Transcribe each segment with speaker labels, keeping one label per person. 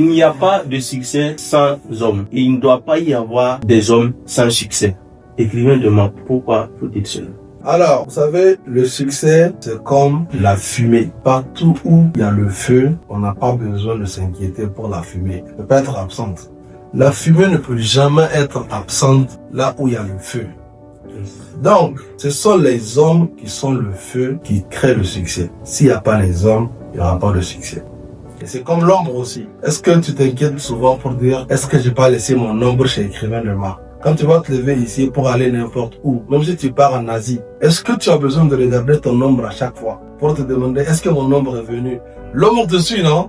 Speaker 1: Il n'y a pas de succès sans hommes. Et il ne doit pas y avoir des hommes sans succès. Écrivain demande pourquoi vous dites cela.
Speaker 2: Alors, vous savez, le succès, c'est comme la fumée. Partout où il y a le feu, on n'a pas besoin de s'inquiéter pour la fumée. Elle peut pas être absente. La fumée ne peut jamais être absente là où il y a le feu. Donc, ce sont les hommes qui sont le feu qui créent le succès. S'il n'y a pas les hommes, il n'y aura pas de succès. Et c'est comme l'ombre aussi. Est-ce que tu t'inquiètes souvent pour dire, est-ce que je vais pas laisser mon ombre chez Écrivain de Marc? Quand tu vas te lever ici pour aller n'importe où, même si tu pars en Asie, est-ce que tu as besoin de regarder ton ombre à chaque fois pour te demander, est-ce que mon ombre est venu? L'ombre te suit, non?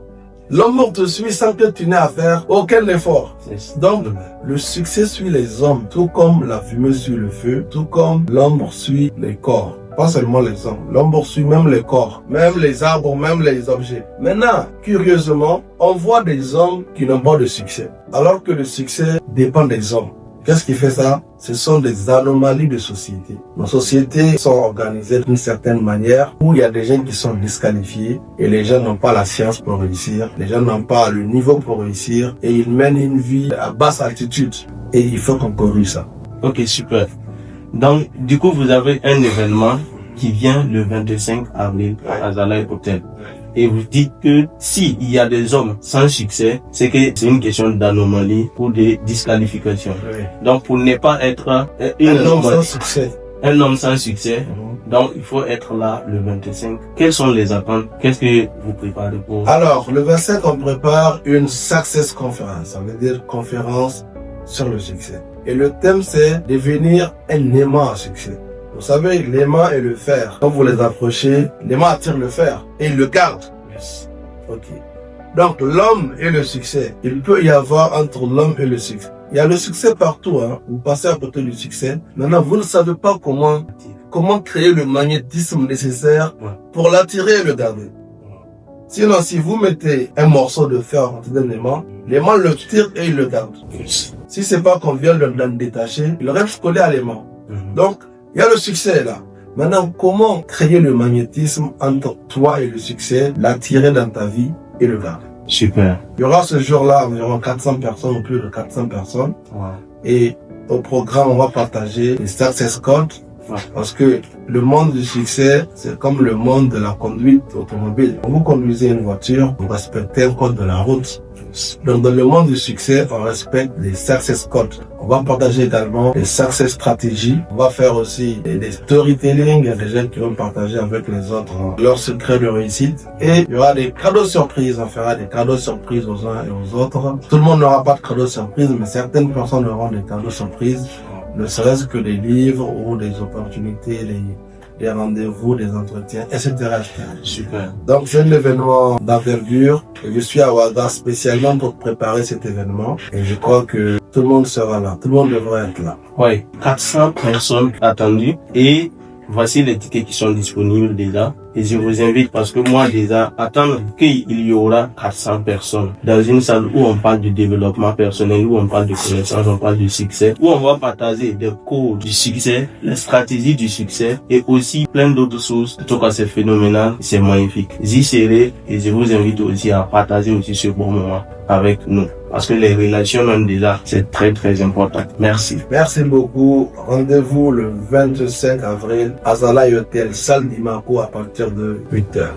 Speaker 2: L'ombre te suit sans que tu n'aies à faire aucun effort. Donc, le succès suit les hommes, tout comme la fumée suit le feu, tout comme l'ombre suit les corps. Pas seulement les hommes, l'ombre suit même les corps, même les arbres, même les objets. Maintenant, curieusement, on voit des hommes qui n'ont pas de succès, alors que le succès dépend des hommes. Qu'est-ce qui fait ça? Ce sont des anomalies de société. Nos sociétés sont organisées d'une certaine manière où il y a des gens qui sont disqualifiés et les gens n'ont pas la science pour réussir, les gens n'ont pas le niveau pour réussir et ils mènent une vie à basse altitude. Et il faut qu'on corrige ça.
Speaker 1: Ok, super. Donc, du coup, vous avez un événement qui vient le 25 avril à Azalai Hotel. Et vous dites que si il y a des hommes sans succès, c'est que c'est une question d'anomalie ou de disqualification.
Speaker 2: Oui.
Speaker 1: Donc, pour ne pas être
Speaker 2: un homme sans succès.
Speaker 1: Un homme sans succès. Donc, il faut être là le 25. Quelles sont les attentes? Qu'est-ce que vous préparez pour?
Speaker 2: Alors, le 25, on prépare une Success Conference. Ça veut dire conférence sur le succès. Et le thème, c'est devenir un aimant à succès. Vous savez, l'aimant et le fer, quand vous les approchez, l'aimant attire le fer et il le garde. Yes. Ok. Donc, l'homme et le succès. Il peut y avoir entre l'homme et le succès. Il y a le succès partout, hein. Vous passez à côté du succès. Maintenant, vous ne savez pas comment créer le magnétisme nécessaire pour l'attirer et le garder. Sinon, si vous mettez un morceau de fer en côté d'un aimant le tire et il le garde. Si c'est pas qu'on vient de le détacher, il reste collé à l'aimant. Donc, il y a le succès là. Maintenant, comment créer le magnétisme entre toi et le succès, l'attirer dans ta vie et le garder?
Speaker 1: Super.
Speaker 2: Il y aura ce jour-là environ 400 personnes ou plus de 400 personnes.
Speaker 1: Wow.
Speaker 2: Et au programme, on va partager les success codes. Parce que le monde du succès, c'est comme le monde de la conduite automobile. Quand vous conduisez une voiture, vous respectez un code de la route. Donc dans le monde du succès, on respecte les success codes. On va partager également les success stratégies. On va faire aussi des storytelling. Il y a des gens qui vont partager avec les autres leurs secrets de réussite. Et il y aura des cadeaux surprises. On fera des cadeaux surprises aux uns et aux autres. Tout le monde n'aura pas de cadeaux surprises, mais certaines personnes auront des cadeaux surprises. Ne serait-ce que des livres ou des opportunités, des rendez-vous, des entretiens, etc.
Speaker 1: Super.
Speaker 2: Donc c'est un événement d'envergure et je suis à Ouaga spécialement pour préparer cet événement et je crois que tout le monde sera là, tout le monde devrait être là.
Speaker 1: Oui, 400 personnes attendues et voici les tickets qui sont disponibles déjà. Et je vous invite parce que moi déjà, attendre qu'il y aura 400 personnes dans une salle où on parle du développement personnel, où on parle de connaissance, on parle du succès, où on va partager des cours du succès, les stratégies du succès et aussi plein d'autres choses. En tout cas, c'est phénoménal, c'est magnifique. J'y serai et je vous invite aussi à partager aussi ce bon moment avec nous. Parce que les relations même déjà, c'est très très important. Merci.
Speaker 2: Merci beaucoup. Rendez-vous le 25 avril à Azalai Hotel, salle d'Imako à partir de 8h.